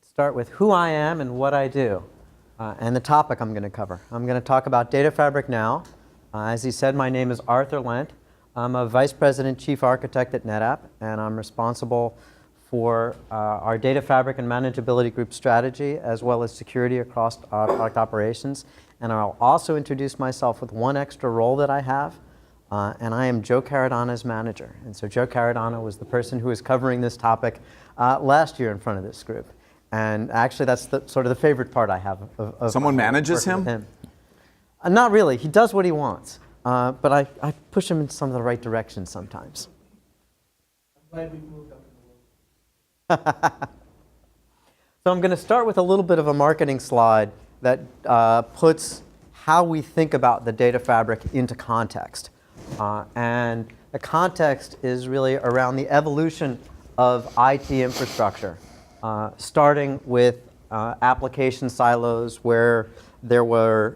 start with who I am and what I do, and the topic I'm going to cover. I'm going to talk about Data Fabric now. As he said, my name is Arthur Lent. I'm a Vice President Chief Architect at NetApp, and I'm responsible for our Data Fabric and Manageability Group strategy, as well as security across our product operations. And I'll also introduce myself with one extra role that I have, and I am Joe Caradana's manager. And so Joe Caradana was the person who was covering this topic last year in front of this group. And actually, that's sort of the favorite part I have of Someone manages him? Not really. He does what he wants. But I push him in some of the right directions sometimes. I'm glad we moved up in the world. So I'm going to start with a little bit of a marketing slide that puts how we think about the data fabric into context. And the context is really around the evolution of IT infrastructure, starting with application silos where there were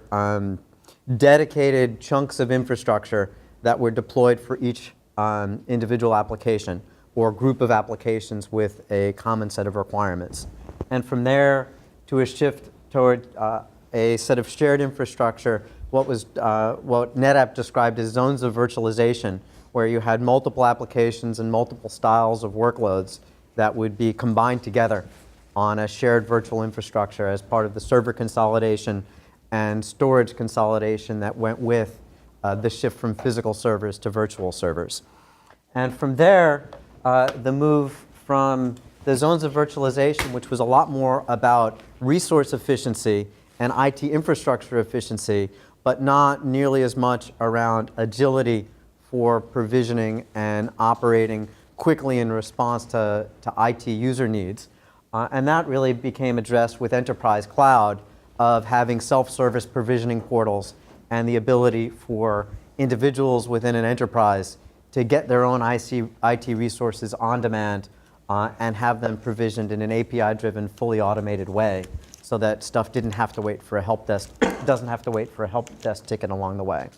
dedicated chunks of infrastructure that were deployed for each individual application or group of applications with a common set of requirements. And from there to a shift toward a set of shared infrastructure, what NetApp described as zones of virtualization, where you had multiple applications and multiple styles of workloads that would be combined together on a shared virtual infrastructure as part of the server consolidation and storage consolidation that went with the shift from physical servers to virtual servers. And from there, the move from the zones of virtualization, which was a lot more about resource efficiency and IT infrastructure efficiency, but not nearly as much around agility for provisioning and operating quickly in response to IT user needs. And that really became addressed with enterprise cloud, of having self-service provisioning portals and the ability for individuals within an enterprise to get their own IT resources on demand and have them provisioned in an API-driven, fully automated way, so that stuff didn't have to wait for a help desk, doesn't have to wait for a help desk ticket along the way.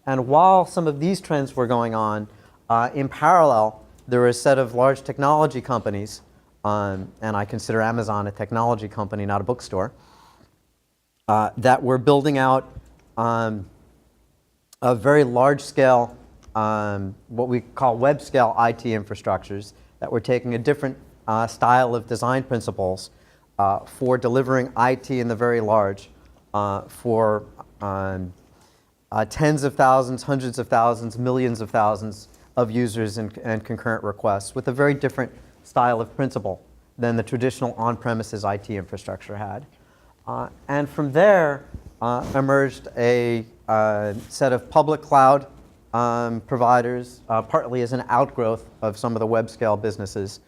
And while some of these trends were going on, in parallel, there were a set of large technology companies, and I consider Amazon a technology company, not a bookstore, that were building out a very large-scale, what we call web-scale IT infrastructures that were taking a different style of design principles for delivering IT in the very large for tens of thousands, hundreds of thousands, millions of thousands of users and concurrent requests with a very different style of principle than the traditional on-premises IT infrastructure had. And from there emerged a set of public cloud providers, partly as an outgrowth of some of the web-scale businesses,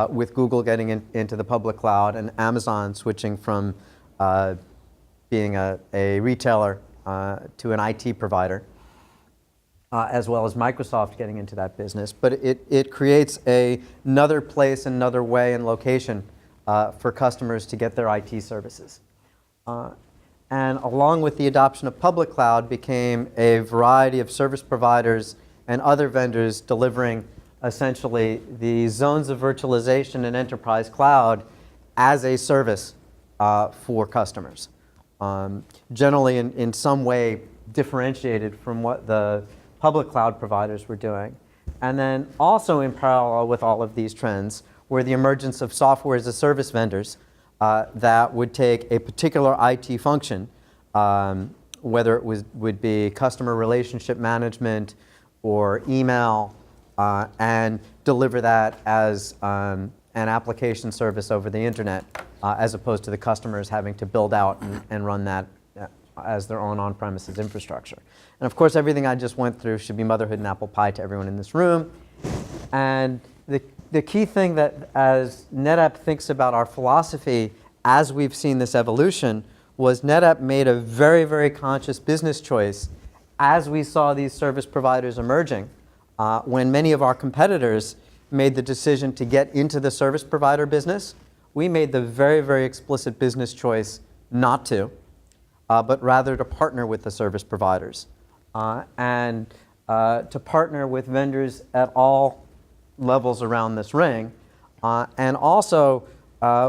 with Google getting into the public cloud and Amazon switching from being a retailer to an IT provider, as well as Microsoft getting into that business. But it creates another place, another way and location for customers to get their IT services. And along with the adoption of public cloud became a variety of service providers and other vendors delivering essentially the zones of virtualization and enterprise cloud as a service for customers. Generally in some way differentiated from what the public cloud providers were doing. And then also in parallel with all of these trends were the emergence of software as a service vendors that would take a particular IT function, whether it would be customer relationship management or email, and deliver that as an application service over the internet, as opposed to the customers having to build out and run that as their own on-premises infrastructure. And of course, everything I just went through should be motherhood and apple pie to everyone in this room. And the key thing that as NetApp thinks about our philosophy as we've seen this evolution was NetApp made a very, very conscious business choice as we saw these service providers emerging, when many of our competitors made the decision to get into the service provider business. We made the very, very explicit business choice not to, but rather to partner with the service providers and to partner with vendors at all levels around this ring, and also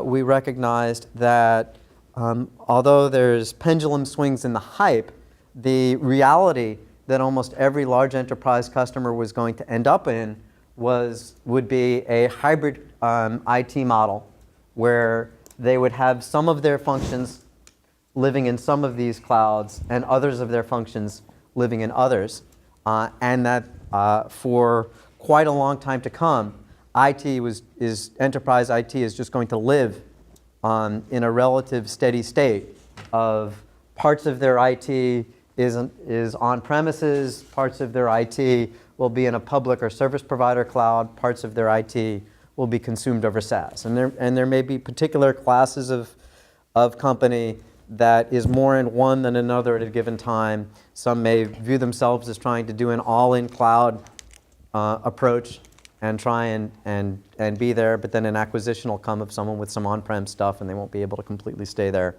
we recognized that although there's pendulum swings in the hype, the reality that almost every large enterprise customer was going to end up in would be a hybrid IT model where they would have some of their functions living in some of these clouds and others of their functions living in others. And that for quite a long time to come, enterprise IT is just going to live in a relative steady state of parts of their IT is on premises, parts of their IT will be in a public or service provider cloud, parts of their IT will be consumed over SaaS. And there may be particular classes of company that is more in one than another at a given time. Some may view themselves as trying to do an all-in cloud approach and try and be there, but then an acquisition will come of someone with some on-prem stuff and they won't be able to completely stay there.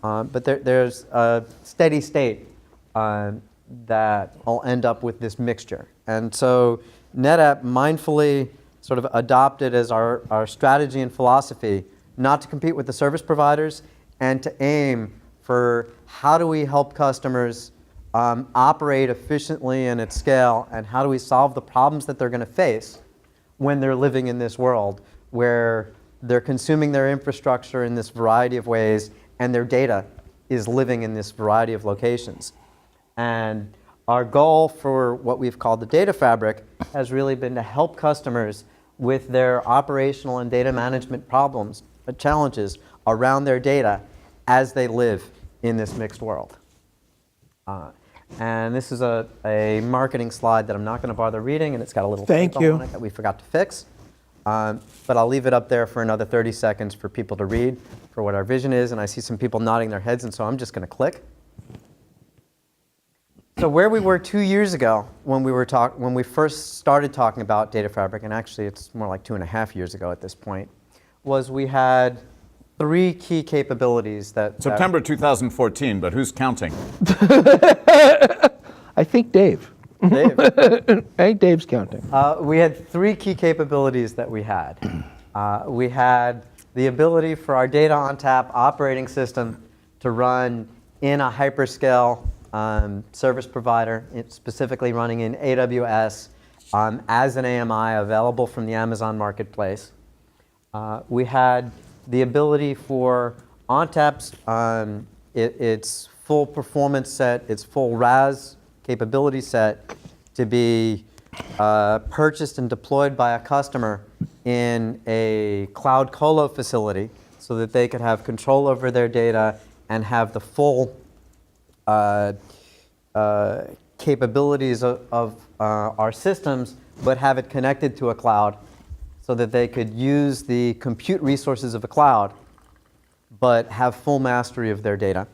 But there's a steady state that will end up with this mixture. And so NetApp mindfully sort of adopted as our strategy and philosophy not to compete with the service providers and to aim for how do we help customers operate efficiently and at scale, and how do we solve the problems that they're going to face when they're living in this world where they're consuming their infrastructure in this variety of ways and their data is living in this variety of locations. And our goal for what we've called the Data Fabric has really been to help customers with their operational and data management problems, challenges around their data as they live in this mixed world. And this is a marketing slide that I'm not going to bother reading, and it's got a little Thank typo you. on it that we forgot to fix. But I'll leave it up there for another 30 seconds for people to read for what our vision is, and I see some people nodding their heads, and so I'm just going to click. So where we were 2 years ago when we first started talking about Data Fabric, and actually it's more like 2.5 years ago at this point, was we had 3 key capabilities that... September 2014, but who's counting? I think Dave. Dave. I think Dave's counting. We had 3 key capabilities that we had. We had the ability for our data OnTap operating system to run in a hyperscale service provider, specifically running in AWS as an AMI available from the Amazon Marketplace. We had the ability for OnTap's its full performance set, its full RAS capability set to be purchased and deployed by a customer in a cloud colo facility so that they could have control over their data and have the full capabilities of our systems, but have it connected to a cloud so that they could use the compute resources of a cloud, but have full mastery of their data.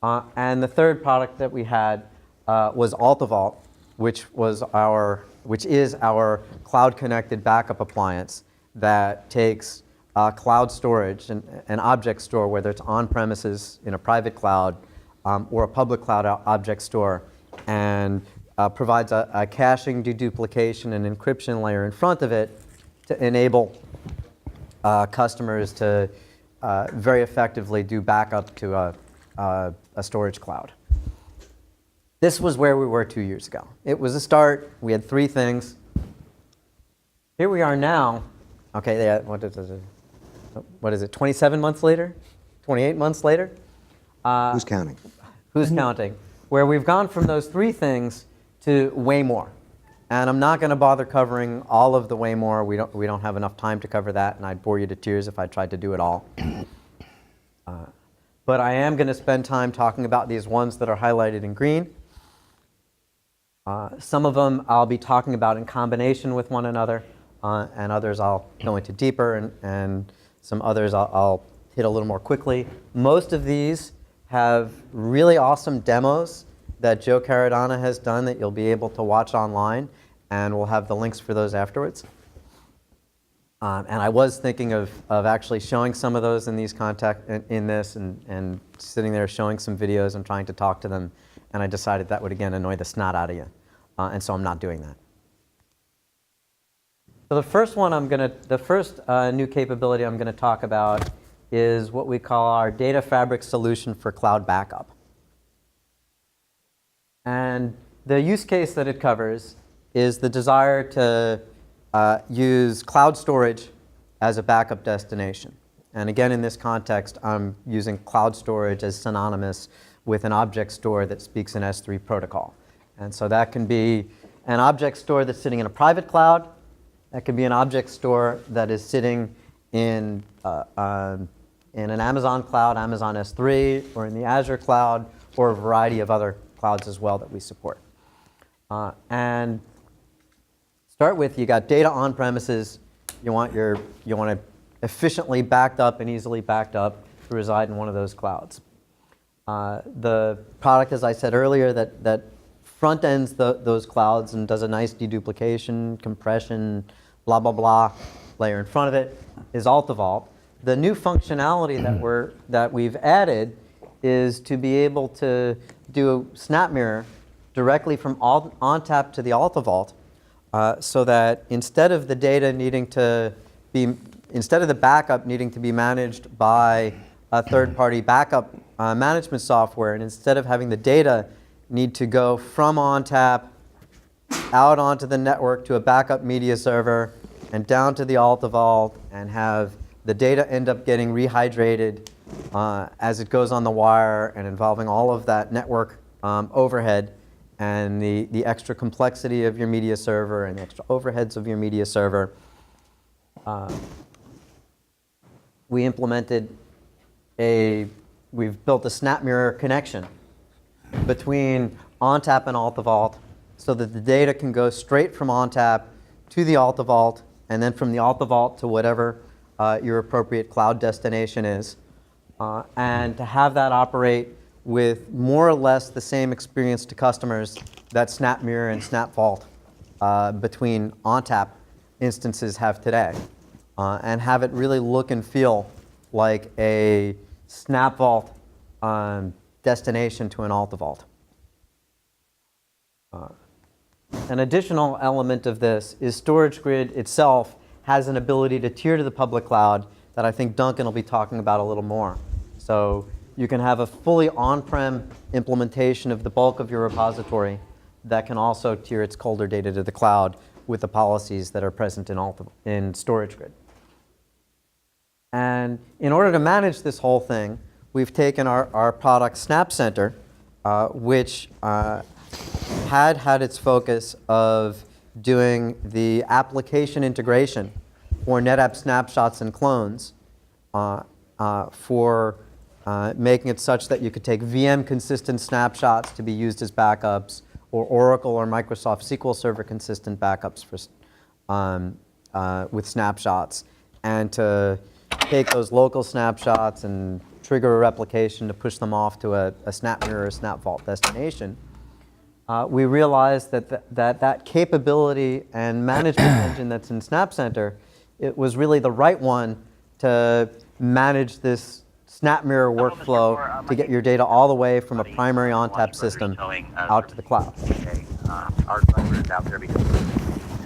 And the third product that we had was AltaVault, which is our cloud-connected backup appliance that takes cloud storage and object store, whether it's on-premises in a private cloud or a public cloud object store, and provides a caching, deduplication, and encryption layer in front of it to enable customers to very effectively do backup to a storage cloud. This was where we were 2 years ago. It was a start. We had 3 things. Here we are now. Okay, yeah, what is it, 27 months later? 28 months later? Who's counting? Who's counting? Where we've gone from those 3 things to way more. And I'm not going to bother covering all of the way more. We don't have enough time to cover that, and I'd bore you to tears if I tried to do it all. But I am going to spend time talking about these ones that are highlighted in green. Some of them I'll be talking about in combination with one another, and others I'll go into deeper, and some others I'll hit a little more quickly. Most of these have really awesome demos that Joe Caradonna has done that you'll be able to watch online, and we'll have the links for those afterwards. And I was thinking of actually showing some of those in these in this, and sitting there showing some videos and trying to talk to them, and I decided that would again annoy the snot out of you, and so I'm not doing that. So the first new capability I'm going to talk about is what we call our Data Fabric solution for cloud backup. And the use case that it covers is the desire to use cloud storage as a backup destination. And again, in this context, I'm using cloud storage as synonymous with an object store that speaks an S3 protocol. And so that can be an object store that's sitting in a private cloud. That can be an object store that is sitting in an Amazon cloud, Amazon S3, or in the Azure cloud, or a variety of other clouds as well that we support. And start with, you got data on premises. You want it efficiently backed up and easily backed up to reside in one of those clouds. The product, as I said earlier, that front ends those clouds and does a nice deduplication, compression, blah, blah, blah layer in front of it is AltaVault. The new functionality that we've added is to be able to do SnapMirror directly from OnTap to the AltaVault, so that instead of the backup needing to be managed by a third-party backup management software, and instead of having the data need to go from OnTap out onto the network to a backup media server and down to the AltaVault and have the data end up getting rehydrated as it goes on the wire and involving all of that network overhead and the extra complexity of your media server and the extra overheads of your media server. We've built a SnapMirror connection between OnTap and AltaVault so that the data can go straight from OnTap to the AltaVault and then from the AltaVault to whatever your appropriate cloud destination is. And to have that operate with more or less the same experience to customers that SnapMirror and SnapVault between OnTap instances have today. And have it really look and feel like a SnapVault destination to an AltaVault. An additional element of this is StorageGrid itself has an ability to tier to the public cloud that I think Duncan will be talking about a little more. So you can have a fully on-prem implementation of the bulk of your repository that can also tier its colder data to the cloud with the policies that are present in StorageGrid. And in order to manage this whole thing, we've taken our product SnapCenter, which had its focus of doing the application integration for NetApp snapshots and clones, for making it such that you could take VM-consistent snapshots to be used as backups, or Oracle or Microsoft SQL Server consistent backups with snapshots, and to take those local snapshots and trigger a replication to push them off to a SnapMirror or SnapVault destination. We realized that capability and management engine that's in SnapCenter, it was really the right one to manage this SnapMirror workflow to get your data all the way from a primary OnTap system out to the cloud. Our driver is out there because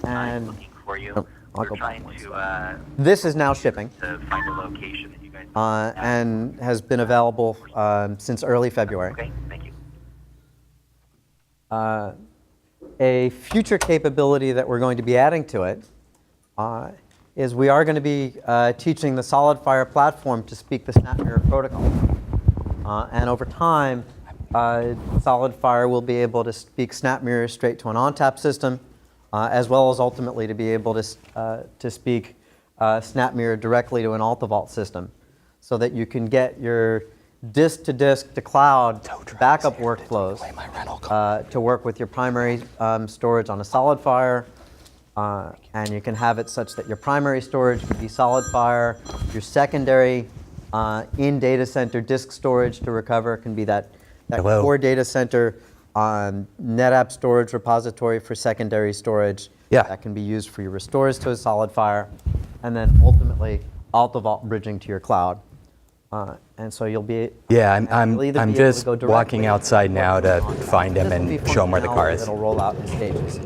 And looking for you. I'll We're go trying back to this is now shipping find a location that you guys. and has been available since early February. Okay, thank you. A future capability that we're going to be adding to it is we are going to be teaching the SolidFire platform to speak the SnapMirror protocol. And over time, SolidFire will be able to speak SnapMirror straight to an OnTap system, as well as ultimately to be able to speak SnapMirror directly to an AltaVault system, so that you can get your disk to cloud backup workflows to work with your primary storage on a SolidFire, and you can have it such that your primary storage can be SolidFire, your secondary in data center disk storage to recover can be that core data center NetApp storage repository for secondary storage that can be used for your restores to a SolidFire, and then ultimately AltaVault bridging to your cloud. And so you'll be I'm just walking outside now to find him and show him where the car is. It'll roll out in stages.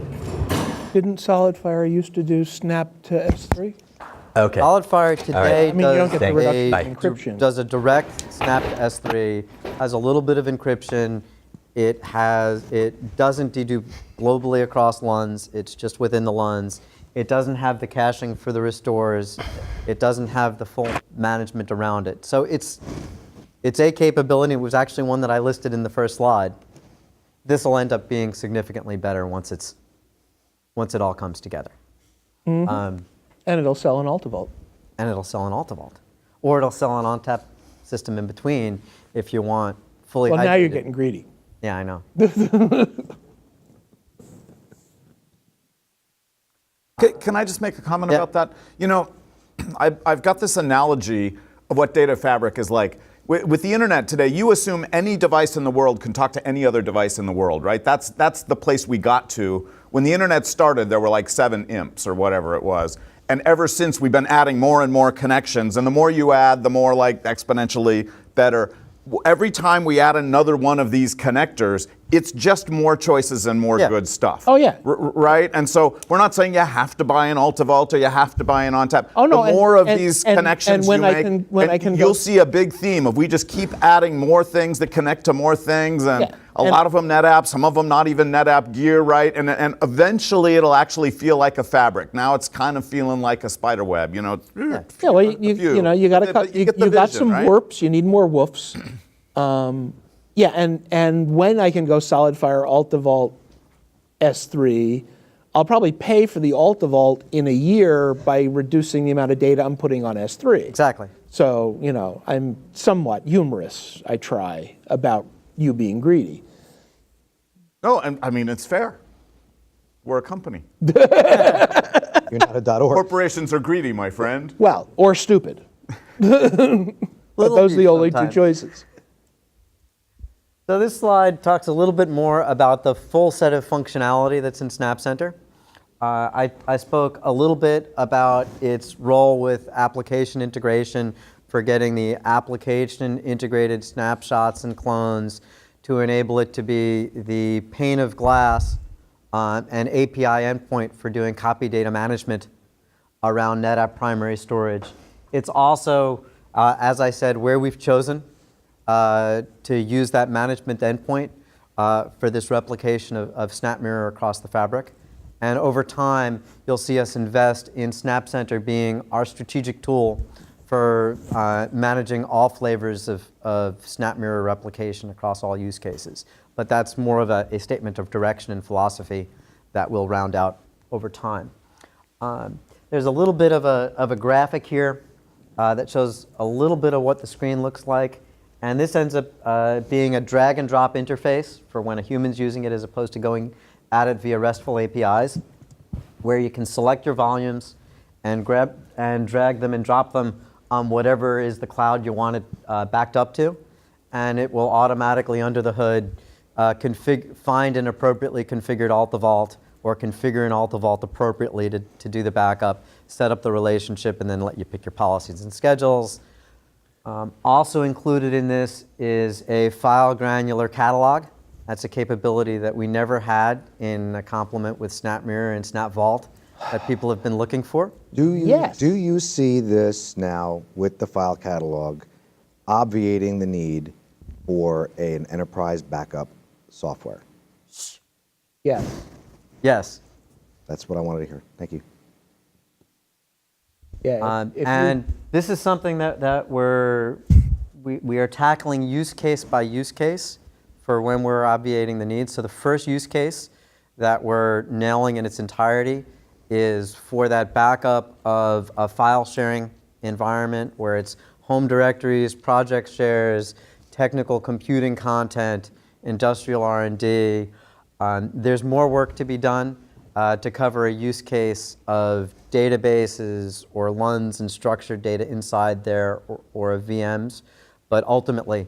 Didn't SolidFire used to do snap to S3? Okay. SolidFire today I mean, you don't get the Thank- reduction Bye. in encryption. does a direct snap to S3, has a little bit of encryption. It doesn't dedupe globally across LUNs. It's just within the LUNs. It doesn't have the caching for the restores. It doesn't have the full management around it. So it's a capability. It was actually one that I listed in the first slide. This will end up being significantly better once it all comes together. And it'll sell an AltaVault. And it'll sell an AltaVault. Or it'll sell an OnTap system in between if you want fully Well, now you're hydrated. getting greedy. Yeah, I know. Can I just make a comment Yeah. about that? You know, I've got this analogy of what Data Fabric is like. With the internet today, you assume any device in the world can talk to any other device in the world, right? That's the place we got to. When the internet started, there were like 7 imps or whatever it was. And ever since, we've been adding more and more connections. And the more you add, the more like exponentially better. Every time we add another one of these connectors, it's just more choices and more Yeah. good stuff. Oh, yeah. Right? And so we're not saying you have to buy an AltaVault or you have to buy an OnTap. Oh, no, The more of and- these and connections when you I make, can- when I and can you'll go- see a big theme of we just keep adding more things that connect to more things, and Yeah, a and- lot of them NetApp, some of them not even NetApp gear, right? And eventually it'll actually feel like a fabric. Now it's kind of feeling like a spider web, you know. Yeah, well, you know, you got to But cut. you get the You got vision, some right? warps. You need more woofs. Yeah, and when I can go SolidFire AltaVault S3, I'll probably pay for the AltaVault in a year by reducing the amount of data I'm putting on S3. Exactly. So, you know, I'm somewhat humorous, I try, about you being greedy. No, and I mean, it's fair. We're a company. You're not a .org. Corporations are greedy, my friend. Well, or stupid. But those are the only two sometimes. choices. So this slide talks a little bit more about the full set of functionality that's in Snap Center. I spoke a little bit about its role with application integration for getting the application integrated snapshots and clones to enable it to be the pane of glass and API endpoint for doing copy data management around NetApp primary storage. It's also, as I said, where we've chosen to use that management endpoint for this replication of SnapMirror across the fabric. And over time, you'll see us invest in Snap Center being our strategic tool for managing all flavors of SnapMirror replication across all use cases. But that's more of a statement of direction and philosophy that will round out over time. There's a little bit of a graphic here that shows a little bit of what the screen looks like. And this ends up being a drag and drop interface for when a human's using it as opposed to going at it via RESTful APIs, where you can select your volumes and grab and drag them and drop them on whatever is the cloud you want it backed up to. And it will automatically, under the hood, find an appropriately configured AltaVault or configure an AltaVault appropriately to do the backup, set up the relationship, and then let you pick your policies and schedules. Also included in this is a file granular catalog. That's a capability that we never had in a complement with SnapMirror and SnapVault that people have been looking for. Yes. Do you see this now with the file catalog obviating the need for an enterprise backup software? Yes. Yes. That's what I wanted to hear. Thank you. Yeah. if you- And this is something that we are tackling use case by use case for when we're obviating the needs. So the first use case that we're nailing in its entirety is for that backup of a file sharing environment where it's home directories, project shares, technical computing content, industrial R&D. There's more work to be done to cover a use case of databases or LUNs and structured data inside there or of VMs. But ultimately,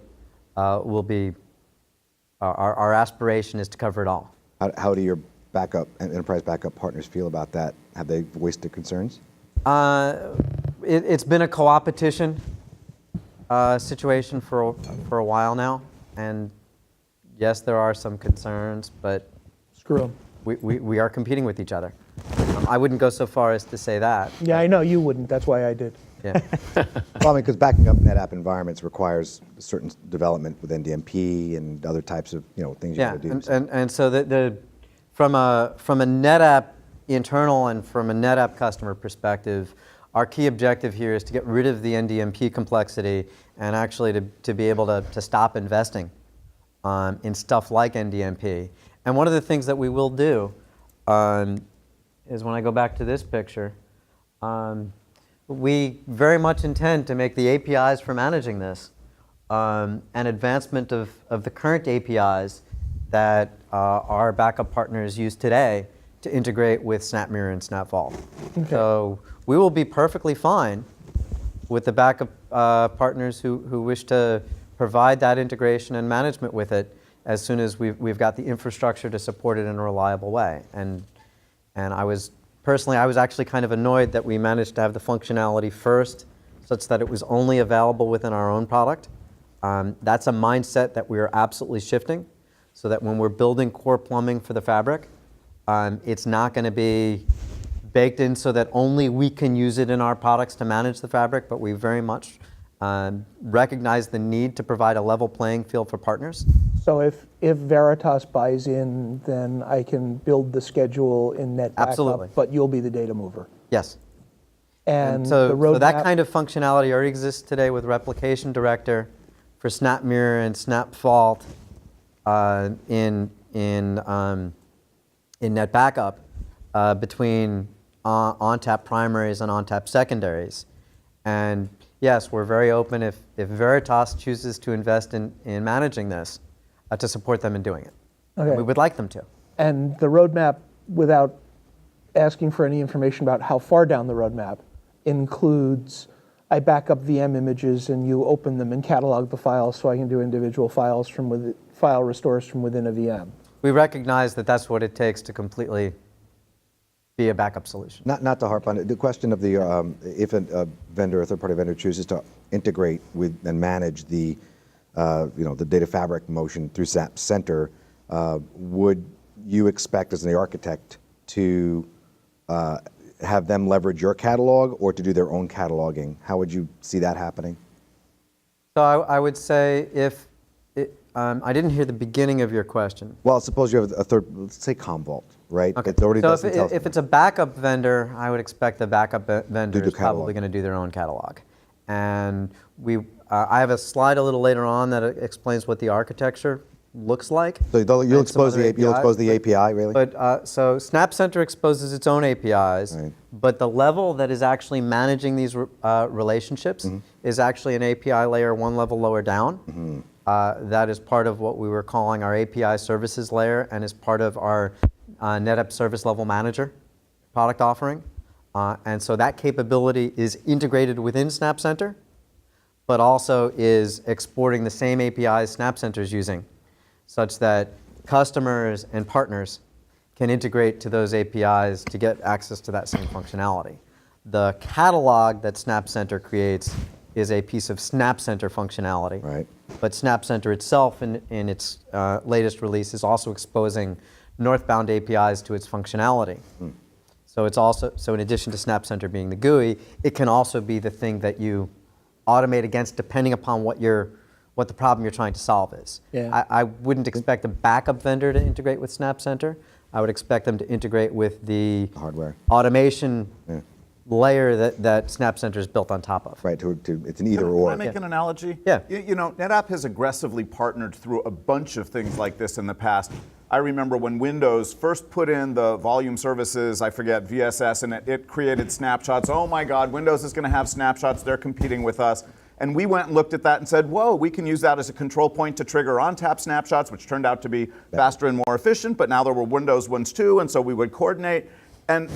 will be our aspiration is to cover it all. How do your backup and enterprise backup partners feel about that? Have they voiced their concerns? It's been a co-opetition situation for a while now, and yes, there are some concerns, but Screw them. We are competing with each other. I wouldn't go so far as to say that. Yeah, I know you wouldn't. That's why I did. Yeah. Well, I mean, because backing up NetApp environments requires certain development with NDMP and other types of things you Yeah, got to do. and so from a NetApp internal and from a NetApp customer perspective, our key objective here is to get rid of the NDMP complexity and actually to be able to stop investing in stuff like NDMP. And one of the things that we will do is when I go back to this picture, we very much intend to make the APIs for managing this an advancement of the current APIs that our backup partners use today to integrate with SnapMirror and SnapVault. Okay. So we will be perfectly fine with the backup partners who wish to provide that integration and management with it as soon as we've got the infrastructure to support it in a reliable way. And I was actually kind of annoyed that we managed to have the functionality first such that it was only available within our own product. That's a mindset that we are absolutely shifting so that when we're building core plumbing for the fabric, it's not going to be baked in so that only we can use it in our products to manage the fabric, but we very much recognize the need to provide a level playing field for partners. So if Veritas buys in, then I can build the schedule in NetBackup, Absolutely. but you'll be the data mover. Yes. And So, the roadmap, so that kind of functionality already exists today with Replication Director for SnapMirror and SnapVault in NetBackup between OnTap primaries and OnTap secondaries. And yes, we're very open if Veritas chooses to invest in managing this to support them in doing it. Okay. And we would like them to. and the roadmap, without asking for any information about how far down the roadmap, includes I back up VM images and you open them and catalog the files so I can do individual files from within, file restores from within a VM. We recognize that that's what it takes to completely be a backup solution. Not to harp on it, the question of the if a vendor, a third-party vendor, chooses to integrate with and manage the the data fabric motion through SAP Center, would you expect as the architect to have them leverage your catalog or to do their own cataloging? How would you see that happening? So I would say if I didn't hear the beginning of your question. Well, suppose you have a third, let's say Commvault, right? Okay. It already So doesn't tell if it's a backup vendor, I would expect the backup vendor the is probably going to do their own catalog. And I have a slide a little later on that explains what the architecture looks like. So you'll and some expose other the API, really? But so Snap Center exposes its own APIs, Right. but the level that is actually managing these relationships is actually an API layer one level lower down. That is part of what we were calling our API services layer and is part of our NetApp Service Level Manager product offering. And so that capability is integrated within Snap Center, but also is exporting the same APIs Snap Center is using, such that customers and partners can integrate to those APIs to get access to that same functionality. The catalog that Snap Center creates is a piece of Snap Center functionality. Right. But Snap Center itself in its latest release is also exposing northbound APIs to its functionality. So it's also, so in addition to Snap Center being the GUI, it can also be the thing that you automate against depending upon what the problem you're trying to solve is. Yeah. I wouldn't expect a backup vendor to integrate with Snap Center. I would expect them to integrate with the Hardware. automation layer that Snap Center is built on top of. Right, it's an either or. Can I make an analogy? Yeah. NetApp has aggressively partnered through a bunch of things like this in the past. I remember when Windows first put in the volume services, I forget, VSS, and it created snapshots. Oh my God, Windows is going to have snapshots. They're competing with us. And we went and looked at that and said, whoa, we can use that as a control point to trigger OnTap snapshots, which turned out to be faster and more efficient, but now there were Windows ones too, and so we would coordinate. And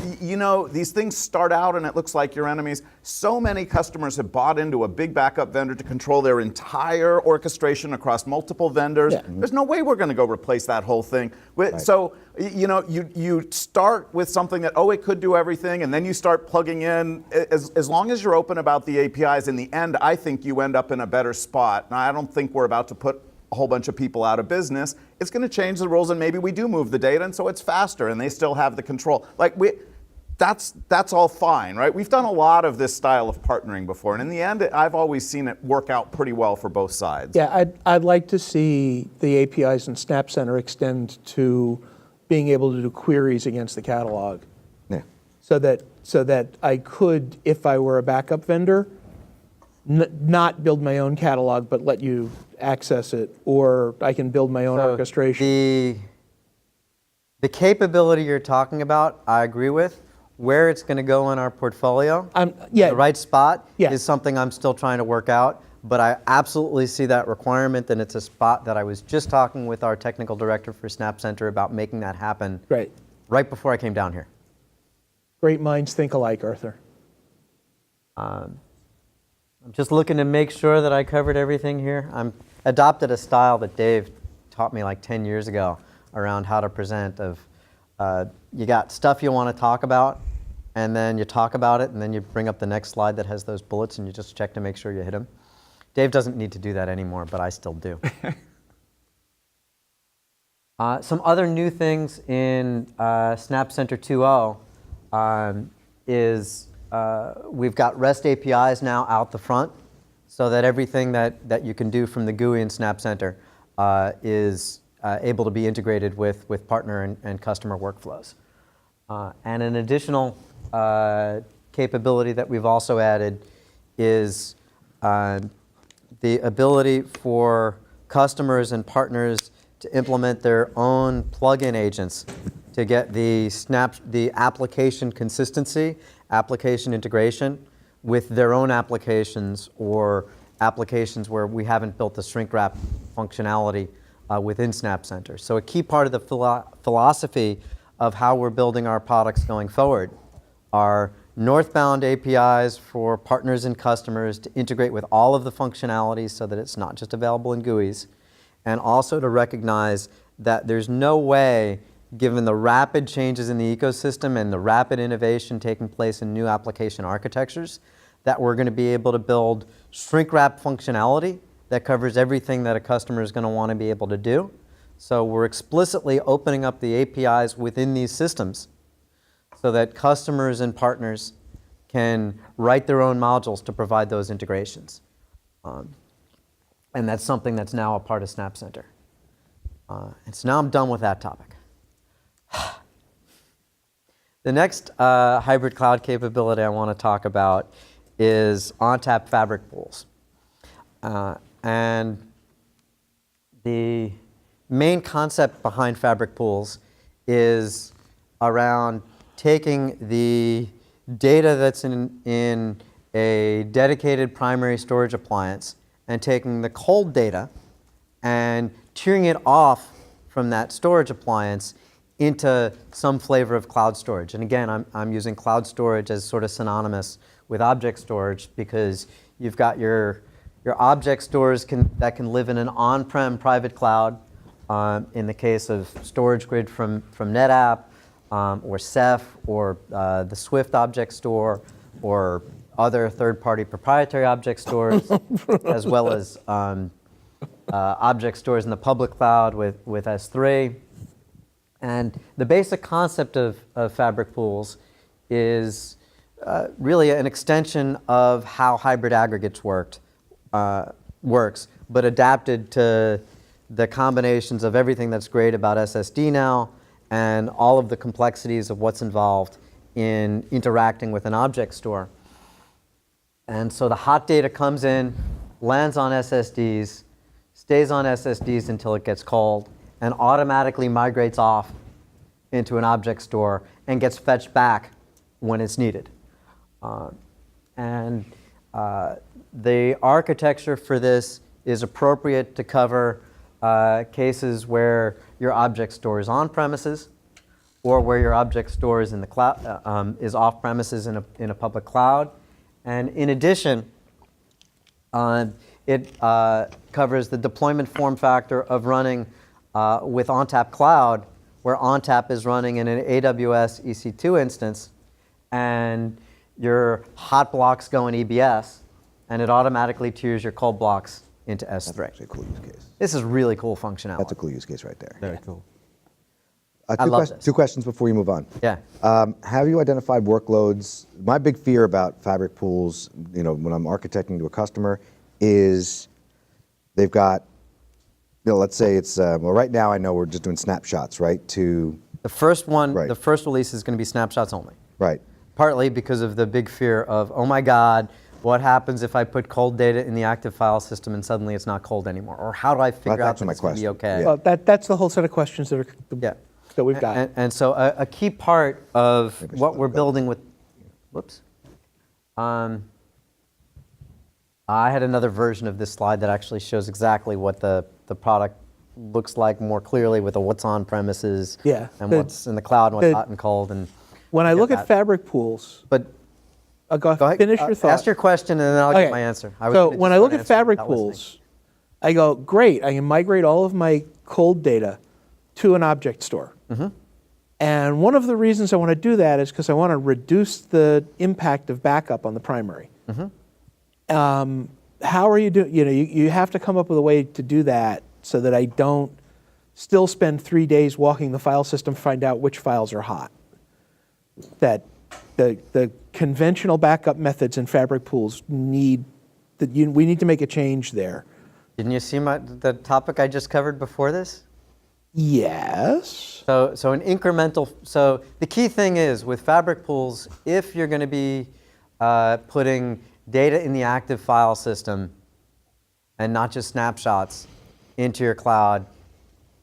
these things start out and it looks like your enemies. So many customers have bought into a big backup vendor to control their entire orchestration across multiple vendors. Yeah. There's no way we're going to go replace that whole thing. So, you start with something that, it could do everything, and then you start plugging in. As long as you're open about the APIs, in the end, I think you end up in a better spot. Now, I don't think we're about to put a whole bunch of people out of business, it's going to change the rules, and maybe we do move the data, and so it's faster, and they still have the control. Like that's all fine, right? We've done a lot of this style of partnering before, and in the end, I've always seen it work out pretty well for both sides. Yeah, I'd like to see the APIs in Snap Center extend to being able to do queries against the catalog, Yeah. so that I could, if I were a backup vendor, not build my own catalog, but let you access it, or I can build my own So orchestration. The capability you're talking about, I agree with. Where it's going to go in our portfolio, Yeah. the right spot, Yeah. is something I'm still trying to work out. But I absolutely see that requirement, and it's a spot that I was just talking with our technical director for Snap Center about making that happen Great. right before I came down here. Great minds think alike, Arthur. I'm just looking to make sure that I covered everything here. I'm adopted a style that Dave taught me like 10 years ago around how to present of you got stuff you want to talk about, and then you talk about it, and then you bring up the next slide that has those bullets, and you just check to make sure you hit them. Dave doesn't need to do that anymore, but I still do. Some other new things in Snap Center 2.0 is we've got REST APIs now out the front, so that everything that you can do from the GUI in Snap Center is able to be integrated with partner and customer workflows. And an additional capability that we've also added is the ability for customers and partners to implement their own plugin agents to get the application consistency, application integration with their own applications, or applications where we haven't built the shrink wrap functionality within Snap Center. So a key part of the philosophy of how we're building our products going forward are northbound APIs for partners and customers to integrate with all of the functionalities so that it's not just available in GUIs, and also to recognize that there's no way, given the rapid changes in the ecosystem and the rapid innovation taking place in new application architectures, that we're going to be able to build shrink wrap functionality that covers everything that a customer is going to want to be able to do. So we're explicitly opening up the APIs within these systems so that customers and partners can write their own modules to provide those integrations. And that's something that's now a part of Snap Center. And so now I'm done with that topic. The next hybrid cloud capability I want to talk about is OnTap Fabric pools. And the main concept behind Fabric pools is around taking the data that's in a dedicated primary storage appliance and taking the cold data and tearing it off from that storage appliance into some flavor of cloud storage. And again, I'm using cloud storage as sort of synonymous with object storage, because you've got your object stores that can live in an on-prem private cloud, in the case of StorageGrid from NetApp, or Ceph, or the Swift object store, or other third-party proprietary object stores, as well as object stores in the public cloud with S3. And the basic concept of Fabric pools is really an extension of how hybrid aggregates works, but adapted to the combinations of everything that's great about SSD now and all of the complexities of what's involved in interacting with an object store. And so the hot data comes in, lands on SSDs, stays on SSDs until it gets cold, and automatically migrates off into an object store and gets fetched back when it's needed. The architecture for this is appropriate to cover cases where your object store is on premises, or where your object store is in the cloud, is off premises in a public cloud. And in addition, it covers the deployment form factor of running with OnTap Cloud, where OnTap is running in an AWS EC2 instance, and your hot blocks go in EBS, and it automatically tiers your cold blocks into S3. That's actually a cool use case. This is really cool functionality. That's a cool use case right there. Very cool. I love this. Two questions before you move on. Yeah. Have you identified workloads? My big fear about fabric pools, when I'm architecting to a customer, is they've got, let's say it's, right now I know we're just doing snapshots, right? The first one, Right. the first release is going to be snapshots only. Right. Partly because of the big fear of, oh my God, what happens if I put cold data in the active file system and suddenly it's not cold anymore? Or how do I figure out actually that my it's going to be question. okay? Yeah. Well, that's the whole set of questions that Yeah. that we've got. And so a key part of Maybe I should what let we're it go. building with, whoops. I had another version of this slide that actually shows exactly what the product looks like more clearly with the what's on premises Yeah. and what's in the cloud and what's the- hot and cold. And When I get look at that. fabric pools, But go go ahead, finish your thought. ask your question and then I'll Okay. give my answer. I was So gonna when just I look start at answering fabric without listening. pools, I go, great, I can migrate all of my cold data to an object store. Mm-hmm. And one of the reasons I want to do that is because I want to reduce the impact of backup on the primary. Mm-hmm. How are you doing? You have to come up with a way to do that so that I don't still spend 3 days walking the file system to find out which files are hot. That the conventional backup methods in fabric pools we need to make a change there. Didn't you see the topic I just covered before this? Yes. So an incremental, so the key thing is with fabric pools, if you're going to be putting data in the active file system and not just snapshots into your cloud,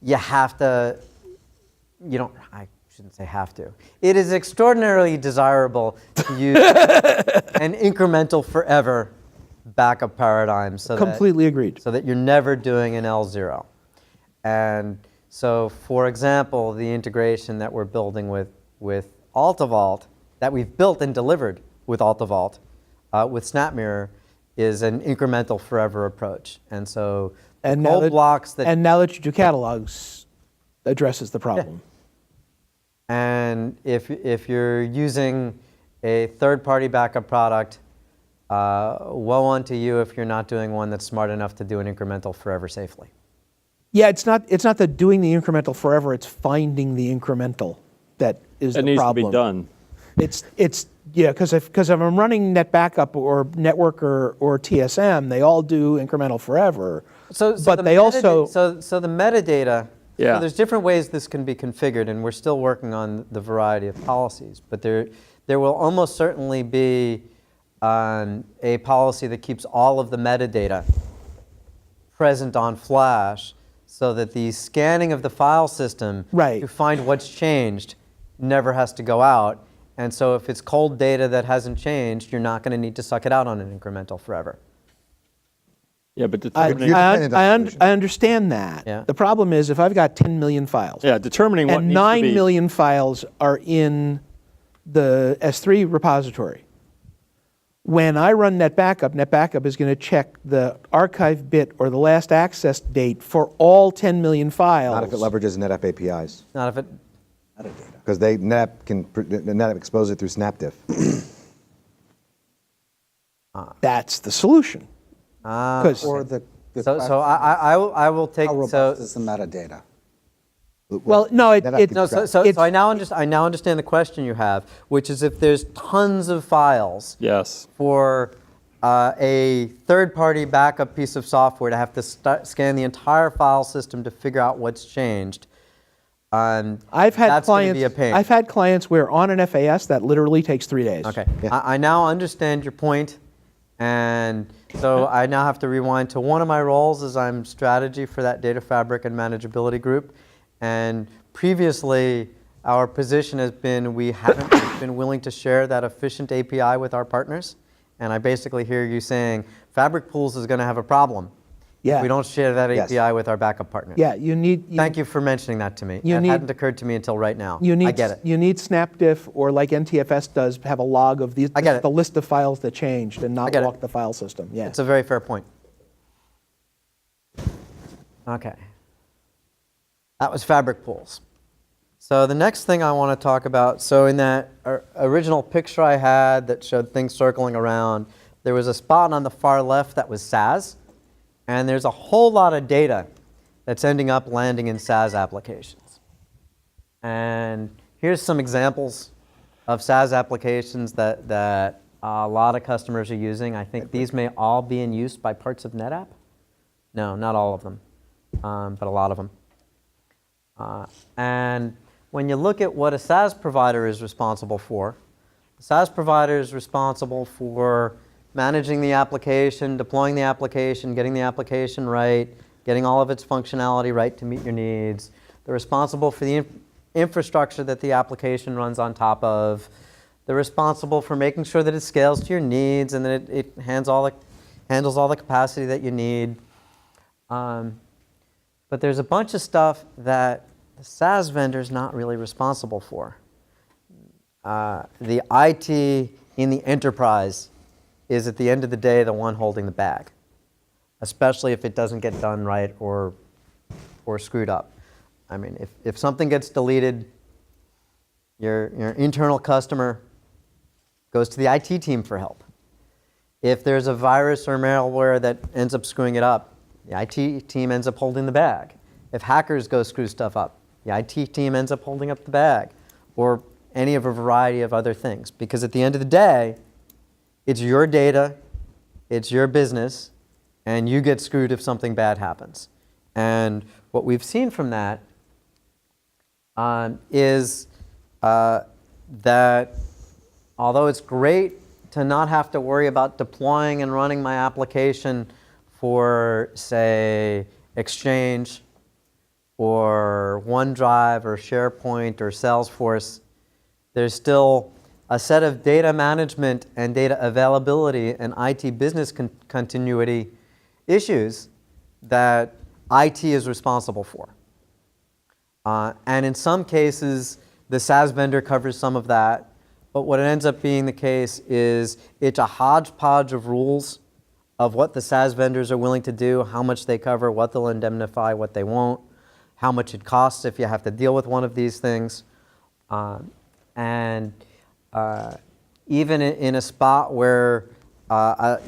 you have to, I shouldn't say have to. It is extraordinarily desirable to use an incremental forever backup paradigm Completely agreed. so that you're never doing an L0. And so, for example, the integration that we're building with AltaVault, that we've built and delivered with AltaVault, with SnapMirror, is an incremental forever approach. And so, And the cold blocks that and now that you do catalogs, addresses the problem. and if you're using a third-party backup product, woe unto you if you're not doing one that's smart enough to do an incremental forever safely. Yeah, it's not the doing the incremental forever. It's finding the incremental that is It the needs problem. to be done. It's because if I'm running net backup or network or TSM, they all do incremental forever. But they also so the metadata. Yeah. So there's different ways this can be configured, and we're still working on the variety of policies. But there will almost certainly be a policy that keeps all of the metadata present on flash, so that the scanning of the file system Right. to find what's changed never has to go out. And so if it's cold data that hasn't changed, you're not going to need to suck it out on an incremental forever. Yeah, but I, determining, dependent on solution. I understand that. Yeah. The problem is if I've got 10 million files determining what and needs 9 to be. million files are in the S3 repository, when I run NetBackup is going to check the archive bit or the last access date for all 10 million files. Not if it leverages NetApp APIs, Not if it. because NetApp expose it through SnapDiff. That's the solution. 'Cause- Or the So I will take how robust so is the metadata? Well, no, NetApp it can no track- so It's- I now understand the question you have, which is if there's tons of files Yes. for a third-party backup piece of software to have to scan the entire file system to figure out what's changed. I've had that's gonna clients. be a pain. I've had clients where on an FAS that literally takes 3 days. Okay, I now understand your point, and so I now have to rewind to one of my roles as I'm strategy for that data fabric and manageability group. And previously, our position has been we haven't been willing to share that efficient API with our partners. And I basically hear you saying Fabric Pools is going to have a problem Yeah. if we don't share that Yes. API with our backup partners. Yeah, you need. Thank you for mentioning that to me. You That need- hadn't occurred to me until right now. You need. I get it. You need SnapDiff or like NTFS does have a log of these. I get it. The list of files that changed and not get it. walk the file system. Yeah. It's a very fair point. Okay. That was Fabric Pools. So the next thing I want to talk about, so in that original picture I had that showed things circling around, there was a spot on the far left that was SAS. And there's a whole lot of data that's ending up landing in SaaS applications. And here's some examples of SaaS applications that a lot of customers are using. I think these may all be in use by parts of NetApp. No, not all of them, but a lot of them. And when you look at what a SaaS provider is responsible for, the SaaS provider is responsible for managing the application, deploying the application, getting the application right, getting all of its functionality right to meet your needs. They're responsible for the infrastructure that the application runs on top of. They're responsible for making sure that it scales to your needs and that it handles all the capacity that you need. But there's a bunch of stuff that the SaaS vendor is not really responsible for. The IT in the enterprise is, at the end of the day, the one holding the bag, especially if it doesn't get done right or screwed up. I mean, if something gets deleted, your internal customer goes to the IT team for help. If there's a virus or malware that ends up screwing it up, the IT team ends up holding the bag. If hackers go screw stuff up, the IT team ends up holding up the bag, or any of a variety of other things. Because at the end of the day, it's your data, it's your business, and you get screwed if something bad happens. And what we've seen from that is that although it's great to not have to worry about deploying and running my application for, say, Exchange or OneDrive or SharePoint or Salesforce, there's still a set of data management and data availability and IT business continuity issues that IT is responsible for. And in some cases, the SaaS vendor covers some of that. But what ends up being the case is it's a hodgepodge of rules of what the SaaS vendors are willing to do, how much they cover, what they'll indemnify, what they won't, how much it costs if you have to deal with one of these things. Even in a spot where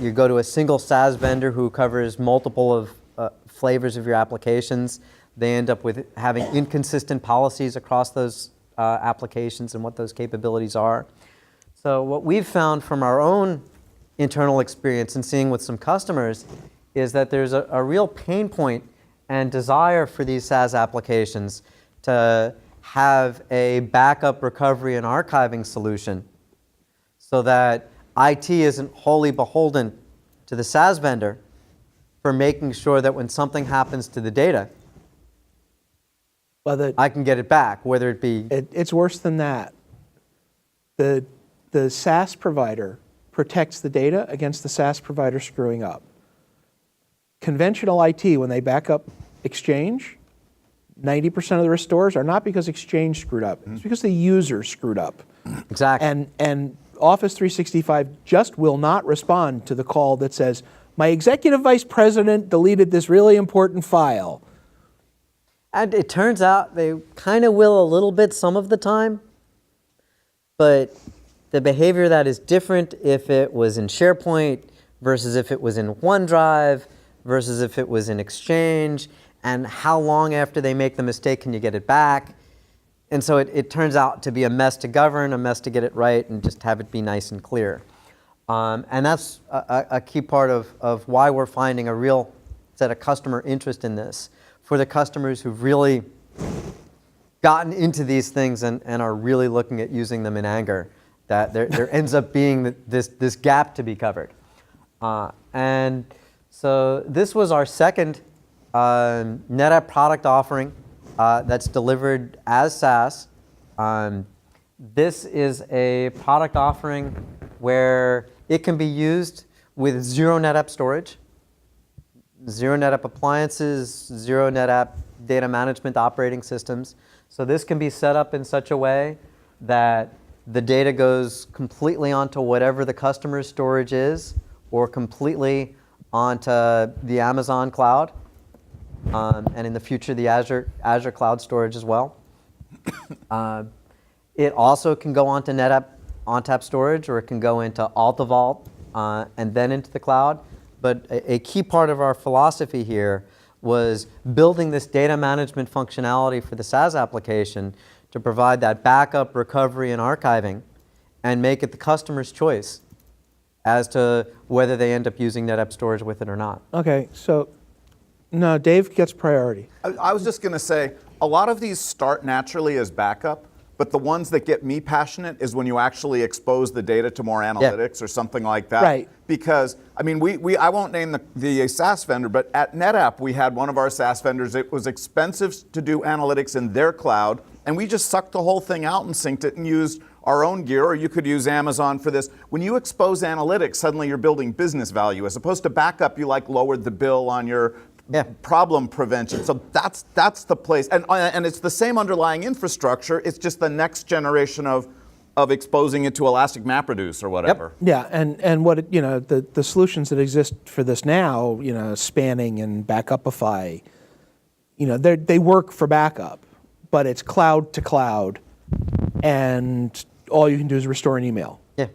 you go to a single SaaS vendor who covers multiple of flavors of your applications, they end up with having inconsistent policies across those applications and what those capabilities are. So what we've found from our own internal experience and seeing with some customers is that there's a real pain point and desire for these SaaS applications to have a backup, recovery, and archiving solution so that IT isn't wholly beholden to the SaaS vendor for making sure that when something happens to the data, I can get it back, whether it be... It's worse than that. The SaaS provider protects the data against the SaaS provider screwing up. Conventional IT, when they back up Exchange, 90% of the restores are not because Exchange screwed up. It's because the user screwed up. Exactly. And Office 365 just will not respond to the call that says, my executive vice president deleted this really important file. And it turns out they kind of will a little bit some of the time, but the behavior that is different if it was in SharePoint versus if it was in OneDrive versus if it was in Exchange, and how long after they make the mistake can you get it back. And so it turns out to be a mess to govern, a mess to get it right, and just have it be nice and clear. And that's a key part of why we're finding a real set of customer interest in this. For the customers who've really gotten into these things and are really looking at using them in anger, that there ends up being this gap to be covered. And so this was our second NetApp product offering that's delivered as SaaS. This is a product offering where it can be used with zero NetApp storage, zero NetApp appliances, zero NetApp data management operating systems. So this can be set up in such a way that the data goes completely onto whatever the customer's storage is, or completely onto the Amazon cloud, and in the future the Azure cloud storage as well. It also can go onto NetApp OnTap storage, or it can go into AltaVault and then into the cloud. but a key part of our philosophy here was building this data management functionality for the SaaS application to provide that backup, recovery, and archiving, and make it the customer's choice as to whether they end up using NetApp storage with it or not. Okay, so, no, Dave gets priority. I was just going to say, a lot of these start naturally as backup, but the ones that get me passionate is when you actually expose the data to more analytics or something like that. Right. Because, I mean, I won't name the SaaS vendor, but at NetApp, we had one of our SaaS vendors. It was expensive to do analytics in their cloud, and we just sucked the whole thing out and synced it and used our own gear, or you could use Amazon for this. When you expose analytics, suddenly you're building business value. As opposed to backup, you lowered the bill on your problem prevention. So that's the place. And it's the same underlying infrastructure. It's just the next generation of exposing it to Elastic MapReduce or whatever. Yeah, and what, the solutions that exist for this now, Spanning and Backupify, they work for backup, but it's cloud to cloud, and all you can do is restore an email. Yeah.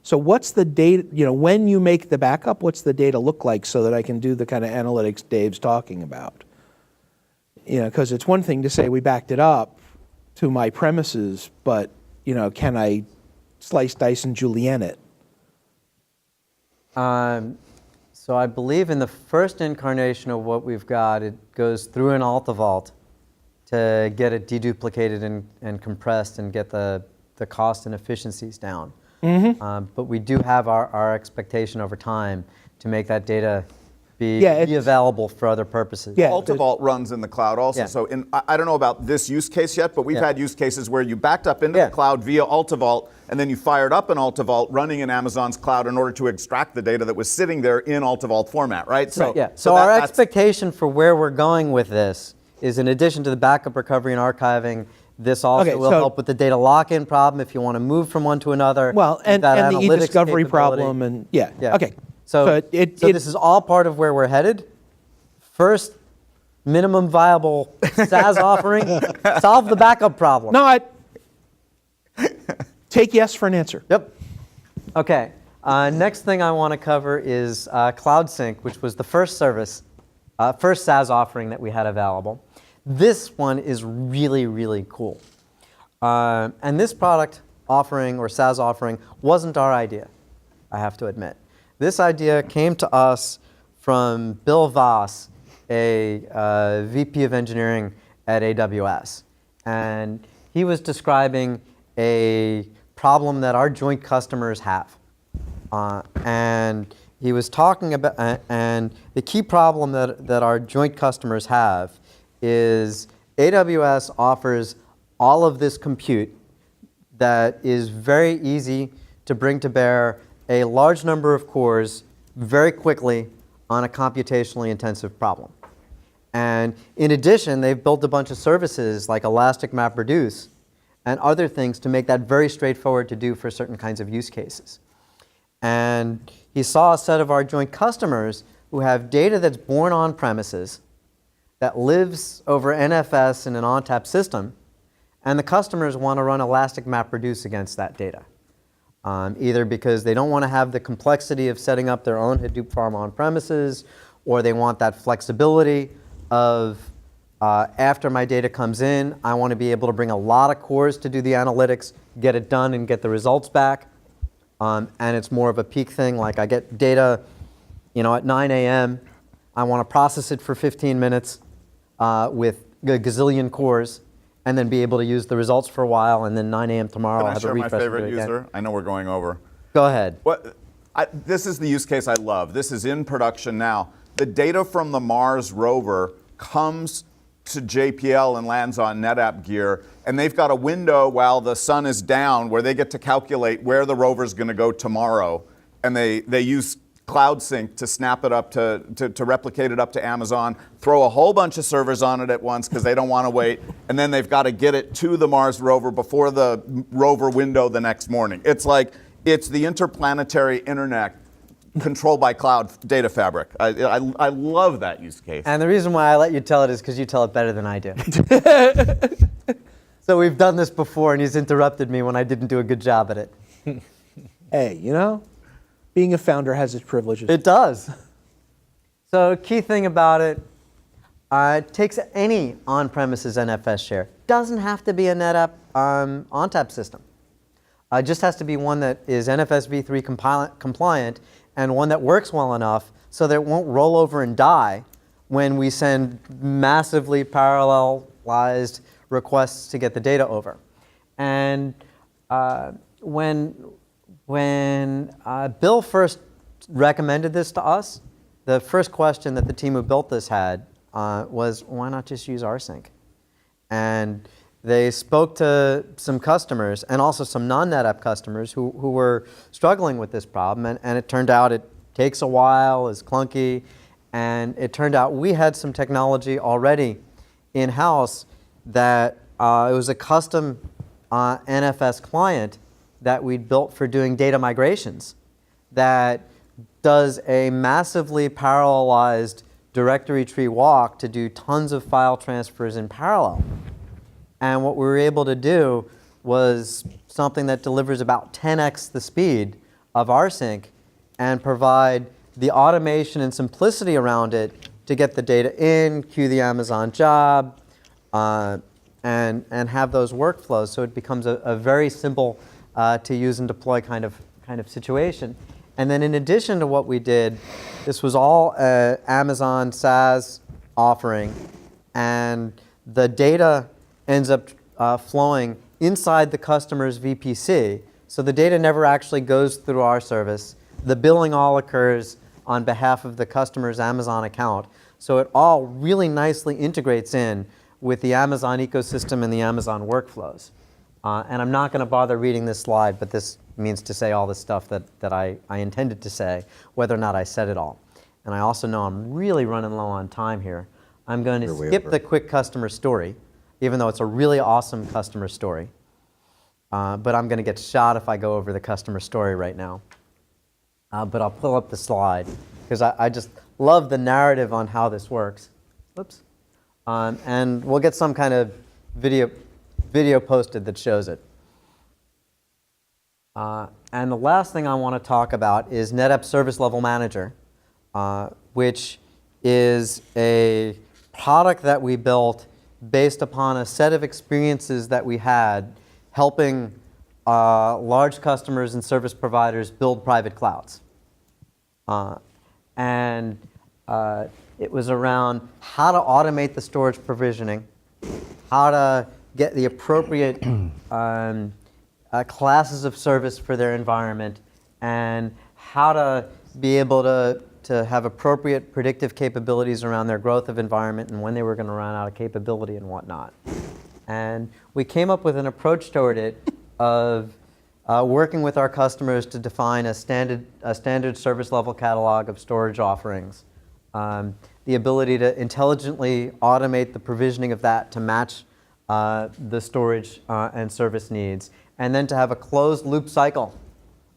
So what's the data, when you make the backup, what's the data look like so that I can do the kind of analytics Dave's talking about? Because it's one thing to say we backed it up to my premises, but, can I slice, dice, and julienne it? So I believe in the first incarnation of what we've got, it goes through an AltaVault to get it deduplicated and compressed and get the cost and efficiencies down. But we do have our expectation over time to make that data be available for other purposes. Yeah, AltaVault runs in the cloud also. Yeah. So I don't know about this use case yet, but we've had use cases where you backed up into the cloud via AltaVault, and then you fired up an AltaVault running in Amazon's cloud in order to extract the data that was sitting there in AltaVault format, right? So our expectation for where we're going with this is, in addition to the backup, recovery, and archiving, this also will help with the data lock-in problem if you want to move from one to another. Well, and the e-discovery problem, and okay. So this is all part of where we're headed. First, minimum viable SaaS offering, solve the backup problem. No, take yes for an answer. Yep. Okay. Next thing I want to cover is Cloud Sync, which was the first service, first SaaS offering that we had available. This one is really, really cool. And this product offering or SaaS offering wasn't our idea, I have to admit. This idea came to us from Bill Voss, a VP of engineering at AWS. And he was describing a problem that our joint customers have. And he was talking about, and the key problem that our joint customers have is AWS offers all of this compute that is very easy to bring to bear a large number of cores very quickly on a computationally intensive problem. And in addition, they've built a bunch of services like Elastic MapReduce and other things to make that very straightforward to do for certain kinds of use cases. And he saw a set of our joint customers who have data that's born on premises, that lives over NFS in an OnTap system, and the customers want to run Elastic MapReduce against that data. Either because they don't want to have the complexity of setting up their own Hadoop farm on premises, or they want that flexibility of after my data comes in, I want to be able to bring a lot of cores to do the analytics, get it done, and get the results back. And it's more of a peak thing, like I get data at 9 a.m., I want to process it for 15 minutes with a gazillion cores, and then be able to use the results for a while, and then 9 a.m. tomorrow I'll have a refresh. Can I share my favorite user? I know we're going over. Go ahead. This is the use case I love. This is in production now. The data from the Mars rover comes to JPL and lands on NetApp gear, and they've got a window while the sun is down where they get to calculate where the rover's going to go tomorrow, and they use Cloud Sync to snap it up to replicate it up to Amazon, throw a whole bunch of servers on it at once because they don't want to wait, and then they've got to get it to the Mars rover before the rover window the next morning. It's like, it's the interplanetary internet controlled by Cloud Data Fabric. I love that use case. And the reason why I let you tell it is because you tell it better than I do. So we've done this before, and he's interrupted me when I didn't do a good job at it. Hey, being a founder has its privileges. It does. So key thing about it, it takes any on-premises NFS share. Doesn't have to be a NetApp OnTap system. It just has to be one that is NFS v3 compliant and one that works well enough so that it won't roll over and die when we send massively parallelized requests to get the data over. And when Bill first recommended this to us, the first question that the team who built this had was, why not just use rsync? And they spoke to some customers and also some non-NetApp customers who were struggling with this problem. And it turned out it takes a while, is clunky. And it turned out we had some technology already in-house that it was a custom NFS client that we'd built for doing data migrations that does a massively parallelized directory tree walk to do tons of file transfers in parallel. And what we were able to do was something that delivers about 10x the speed of rsync and provide the automation and simplicity around it to get the data in, queue the Amazon job, and have those workflows. So it becomes a very simple to use and deploy kind of situation. And then in addition to what we did, this was all Amazon SaaS offering, and the data ends up flowing inside the customer's VPC. So the data never actually goes through our service. The billing all occurs on behalf of the customer's Amazon account. So it all really nicely integrates in with the Amazon ecosystem and the Amazon workflows. And I'm not going to bother reading this slide, but this means to say all the stuff that I intended to say, whether or not I said it all. And I also know I'm really running low on time here. I'm going to skip the quick customer story, even though it's a really awesome customer story. But I'm going to get shot if I go over the customer story right now. But I'll pull up the slide, because I just love the narrative on how this works. Whoops. And we'll get some kind of video posted that shows it. And the last thing I want to talk about is NetApp Service Level Manager, which is a product that we built based upon a set of experiences that we had helping large customers and service providers build private clouds. And it was around how to automate the storage provisioning, how to get the appropriate classes of service for their environment, and how to be able to have appropriate predictive capabilities around their growth of environment and when they were going to run out of capability and whatnot. And we came up with an approach toward it of working with our customers to define a standard service level catalog of storage offerings, the ability to intelligently automate the provisioning of that to match the storage and service needs, and then to have a closed loop cycle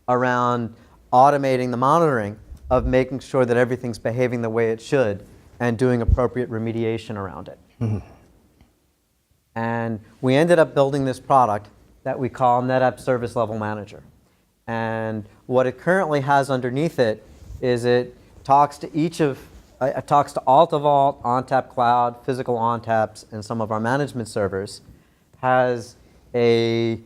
around automating the monitoring of making sure that everything's behaving the way it should and doing appropriate remediation around it. Mm-hmm. And we ended up building this product that we call NetApp Service Level Manager. And what it currently has underneath it is it talks to it talks to AltaVault, OnTap Cloud, physical OnTaps, and some of our management servers, has a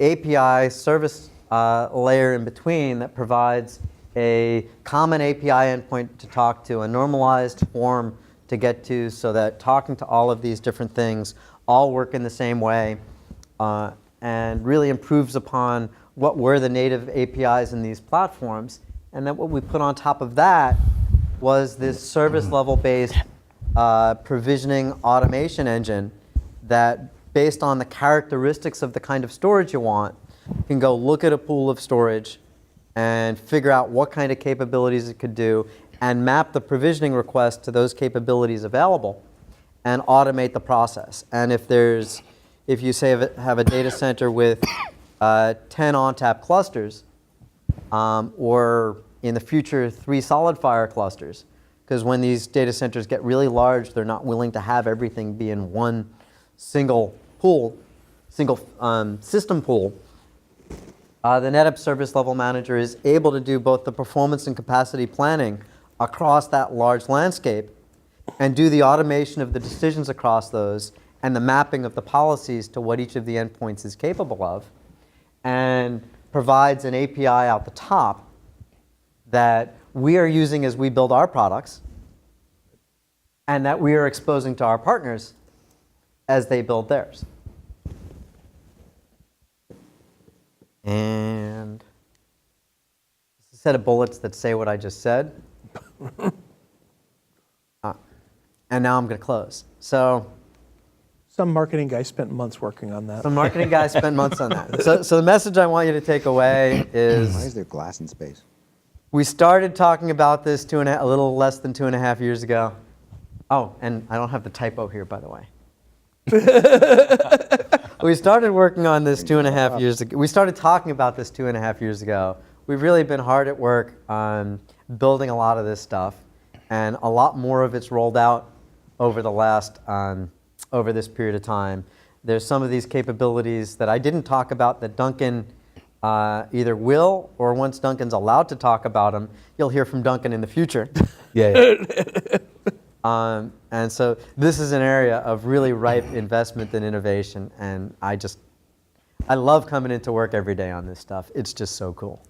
API service layer in between that provides a common API endpoint to talk to, a normalized form to get to, so that talking to all of these different things all work in the same way, and really improves upon what were the native APIs in these platforms. And then what we put on top of that was this service level based provisioning automation engine that, based on the characteristics of the kind of storage you want, can go look at a pool of storage and figure out what kind of capabilities it could do and map the provisioning request to those capabilities available and automate the process. And if you say have a data center with 10 OnTap clusters, or in the future 3 SolidFire clusters, because when these data centers get really large, they're not willing to have everything be in one single pool, system pool. The NetApp Service Level Manager is able to do both the performance and capacity planning across that large landscape and do the automation of the decisions across those and the mapping of the policies to what each of the endpoints is capable of, and provides an API out the top that we are using as we build our products and that we are exposing to our partners as they build theirs. And a set of bullets that say what I just said. And now I'm going to close. So Some marketing guy spent months working on that. some marketing guys spent months on that. So the message I want you to take away Why is is there glass in space? we started talking about this a little less than 2.5 years ago. Oh, and I don't have the typo here, by the way. We started working on this 2.5 years ago. We started talking about this 2.5 years ago. We've really been hard at work on building a lot of this stuff, and a lot more of it's rolled out over the last, over this period of time. There's some of these capabilities that I didn't talk about that Duncan either will, or once Duncan's allowed to talk about them, you'll hear from Duncan in the future. Yeah. And so this is an area of really ripe investment and innovation, and I love coming into work every day on this stuff. It's just so cool.